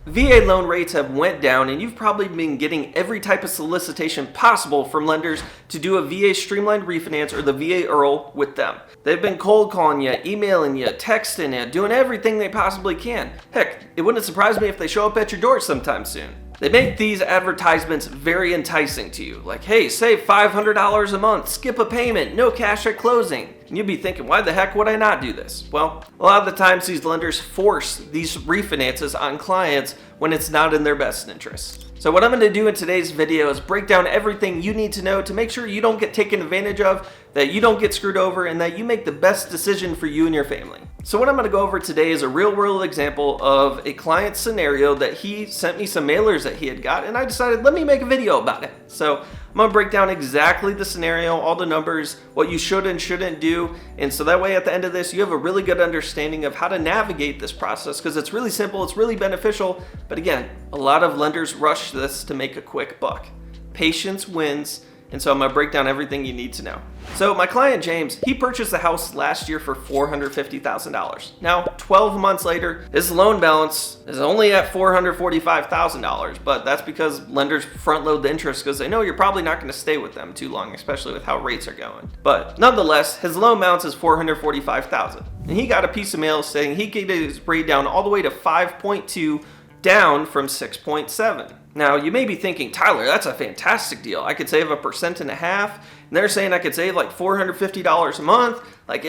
VA loan rates have went down, and you've probably been getting every type of solicitation possible from lenders to do a VA streamlined refinance or the VA IRRRL with them. They've been cold calling you, emailing you, texting you, doing everything they possibly can. Heck, it wouldn't surprise me if they show up at your door sometime soon. They make these advertisements very enticing to you, like, hey, save $500 a month, skip a payment, no cash at closing. And you'd be thinking, why the heck would I not do this? Well, a lot of the times these lenders force these refinances on clients when it's not in their best interest. So what I'm going to do in today's video is break down everything you need to know to make sure you don't get taken advantage of, that you don't get screwed over, and that you make the best decision for you and your family. So what I'm going to go over today is a real world example of a client scenario that he sent me some mailers that he had got, and I decided, let me make a video about it. So I'm going to break down exactly the scenario, all the numbers, what you should and shouldn't do, and so that way at the end of this you have a really good understanding of how to navigate this process, because it's really simple, it's really beneficial, but again, a lot of lenders rush this to make a quick buck. Patience wins. And so I'm going to break down everything you need to know. So my client James, he purchased the house last year for $450,000. Now, 12 months later, his loan balance is only at $445,000, but that's because lenders front load the interest because they know you're probably not going to stay with them too long, especially with how rates are going. But nonetheless, his loan balance is $445,000. And he got a piece of mail saying he could get his rate down all the way to 5.2, down from 6.7. Now, you may be thinking, Tyler, that's a fantastic deal. I could save 1.5%, and they're saying I could save like $450 a month. Like,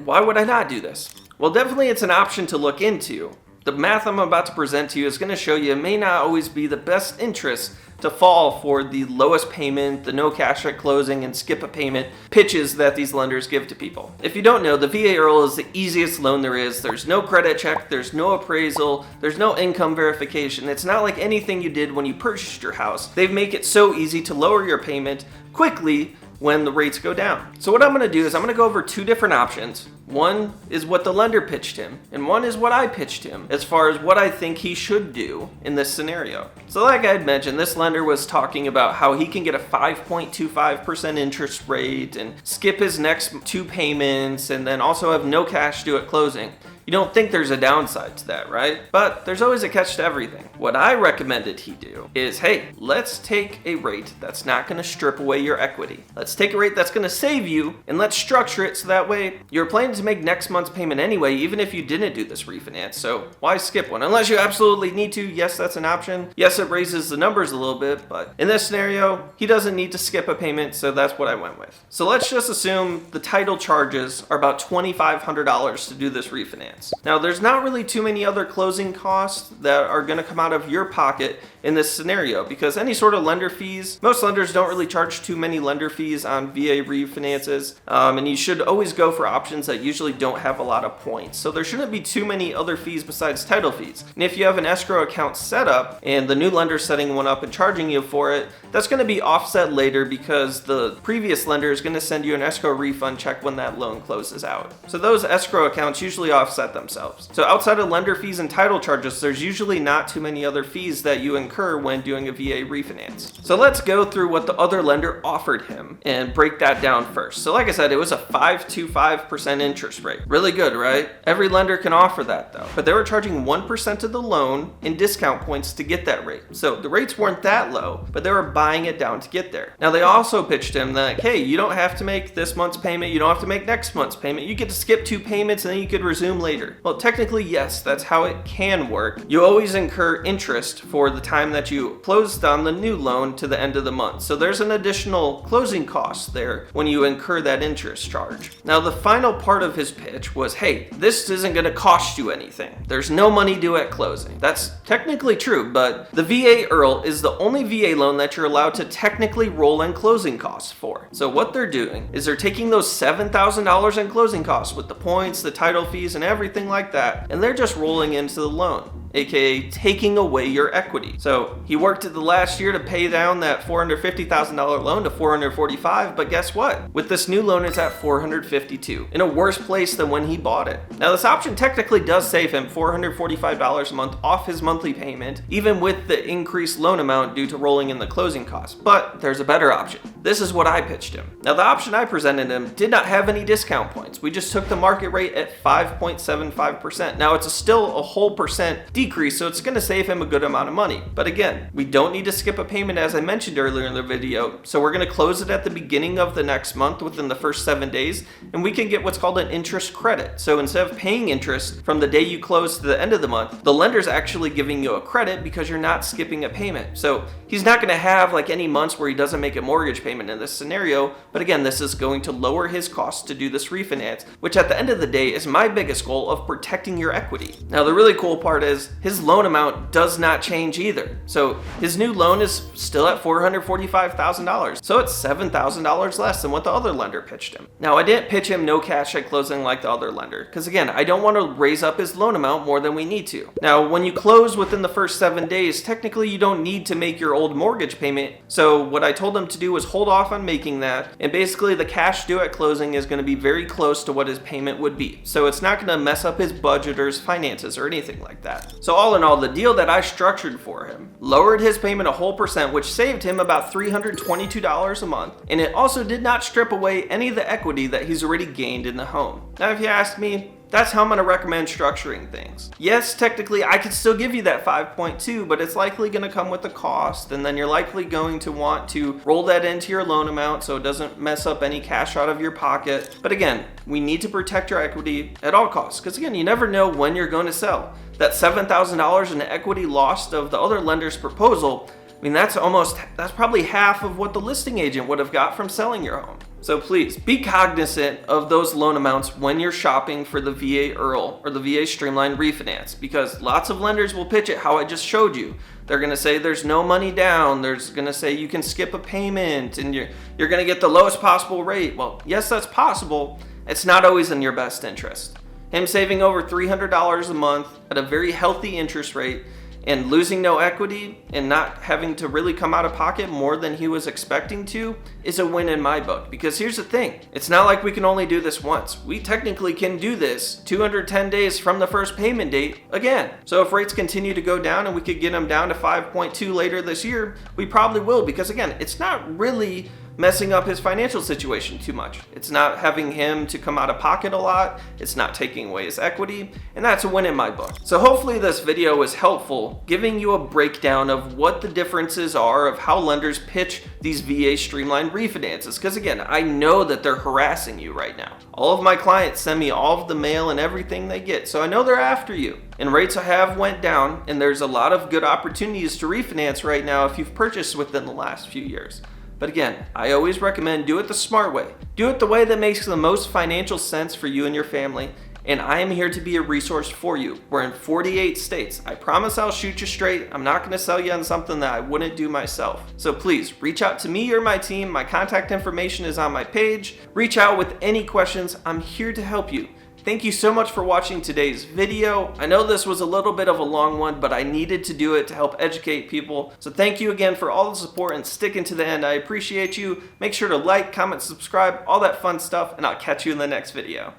why would I not do this? Well, definitely it's an option to look into. The math I'm about to present to you is going to show you it may not always be the best interest to fall for the lowest payment, the no cash at closing, and skip a payment pitches that these lenders give to people. If you don't know, the VA IRRRL is the easiest loan there is. There's no credit check, there's no appraisal, there's no income verification. It's not like anything you did when you purchased your house. They make it so easy to lower your payment quickly when the rates go down. So what I'm going to do is I'm going to go over two different options. One is what the lender pitched him, and one is what I pitched him as far as what I think he should do in this scenario. So like I had mentioned, this lender was talking about how he can get a 5.25% interest rate and skip his next 2 payments and then also have no cash due at closing. You don't think there's a downside to that, right? But there's always a catch to everything. What I recommended he do is, hey, let's take a rate that's not going to strip away your equity. Let's take a rate that's going to save you, and let's structure it so that way you're planning to make next month's payment anyway, even if you didn't do this refinance. So why skip one? Unless you absolutely need to. Yes, that's an option. Yes, it raises the numbers a little bit, but in this scenario, he doesn't need to skip a payment, so that's what I went with. So let's just assume the title charges are about $2,500 to do this refinance. Now, there's not really too many other closing costs that are going to come out of your pocket in this scenario, because any sort of lender fees, most lenders don't really charge too many lender fees on VA refinances, and you should always go for options that usually don't have a lot of points. So there shouldn't be too many other fees besides title fees. And if you have an escrow account set up and the new lender setting one up and charging you for it, that's going to be offset later because the previous lender is going to send you an escrow refund check when that loan closes out. So those escrow accounts usually offset themselves. So outside of lender fees and title charges, there's usually not too many other fees that you incur when doing a VA refinance. So let's go through what the other lender offered him and break that down first. So like I said, it was a 5.25% interest rate. Really good, right? Every lender can offer that though. But they were charging 1% of the loan in discount points to get that rate. So the rates weren't that low, but they were buying it down to get there. Now they also pitched him that, hey, you don't have to make this month's payment, you don't have to make next month's payment, you get to skip 2 payments and then you could resume later. Well, technically, yes, that's how it can work. You always incur interest for the time that you closed on the new loan to the end of the month. So there's an additional closing cost there when you incur that interest charge. Now, the final part of his pitch was, hey, this isn't going to cost you anything. There's no money due at closing. That's technically true, but the VA IRRRL is the only VA loan that you're allowed to technically roll in closing costs for. So what they're doing is they're taking those $7,000 in closing costs with the points, the title fees, and everything like that, and they're just rolling into the loan, aka taking away your equity. So he worked at the last year to pay down that $450,000 loan to $445,000, but guess what? With this new loan, it's at $452,000, in a worse place than when he bought it. Now, this option technically does save him $445 a month off his monthly payment, even with the increased loan amount due to rolling in the closing costs. But there's a better option. This is what I pitched him. Now, the option I presented him did not have any discount points. We just took the market rate at 5.75%. Now, it's still a whole percent decrease decrease, so it's going to save him a good amount of money. But again, we don't need to skip a payment as I mentioned earlier in the video, so we're going to close it at the beginning of the next month within the first 7 days, and we can get what's called an interest credit. So instead of paying interest from the day you close to the end of the month, the lender's actually giving you a credit because you're not skipping a payment. So he's not going to have like any months where he doesn't make a mortgage payment in this scenario, but again, this is going to lower his costs to do this refinance, which at the end of the day is my biggest goal of protecting your equity. Now the really cool part is his loan amount does not change either. So his new loan is still at $445,000. So it's $7,000 less than what the other lender pitched him. Now I didn't pitch him no cash at closing like the other lender, because again, I don't want to raise up his loan amount more than we need to. Now when you close within the first 7 days, technically you don't need to make your old mortgage payment. So what I told him to do was hold off on making that, and basically the cash due at closing is going to be very close to what his payment would be. So it's not going to mess up his budget or his finances or anything like that. So all in all, the deal that I structured for him lowered his payment a whole %, which saved him about $322 a month, and it also did not strip away any of the equity that he's already gained in the home. Now if you ask me, that's how I'm going to recommend structuring things. Yes, technically I could still give you that 5.2, but it's likely going to come with a cost, and then you're likely going to want to roll that into your loan amount so it doesn't mess up any cash out of your pocket. But again, we need to protect your equity at all costs, because again, you never know when you're going to sell. That $7,000 in equity lost of the other lender's proposal, I mean, that's probably half of what the listing agent would have got from selling your home. So please be cognizant of those loan amounts when you're shopping for the VA IRRRL or the VA Streamlined Refinance, because lots of lenders will pitch it how I just showed you. They're going to say there's no money down. They're going to say you can skip a payment and you're going to get the lowest possible rate. Well, yes, that's possible. It's not always in your best interest. Him saving over $300 a month at a very healthy interest rate and losing no equity and not having to really come out of pocket more than he was expecting to is a win in my book. Because here's the thing, it's not like we can only do this once. We technically can do this 210 days from the first payment date again. So if rates continue to go down and we could get them down to 5.2 later this year, we probably will, because again, it's not really messing up his financial situation too much. It's not having him to come out of pocket a lot. It's not taking away his equity, and that's a win in my book. So hopefully this video was helpful, giving you a breakdown of what the differences are of how lenders pitch these VA Streamlined Refinances, because again, I know that they're harassing you right now. All of my clients send me all of the mail and everything they get, so I know they're after you. And rates have went down, and there's a lot of good opportunities to refinance right now if you've purchased within the last few years. But again, I always recommend do it the smart way. Do it the way that makes the most financial sense for you and your family. And I am here to be a resource for you. We're in 48 states. I promise I'll shoot you straight. I'm not going to sell you on something that I wouldn't do myself. So please reach out to me or my team. My contact information is on my page. Reach out with any questions. I'm here to help you. Thank you so much for watching today's video. I know this was a little bit of a long one, but I needed to do it to help educate people. So thank you again for all the support and sticking to the end. I appreciate you. Make sure to like, comment, subscribe, all that fun stuff, and I'll catch you in the next video.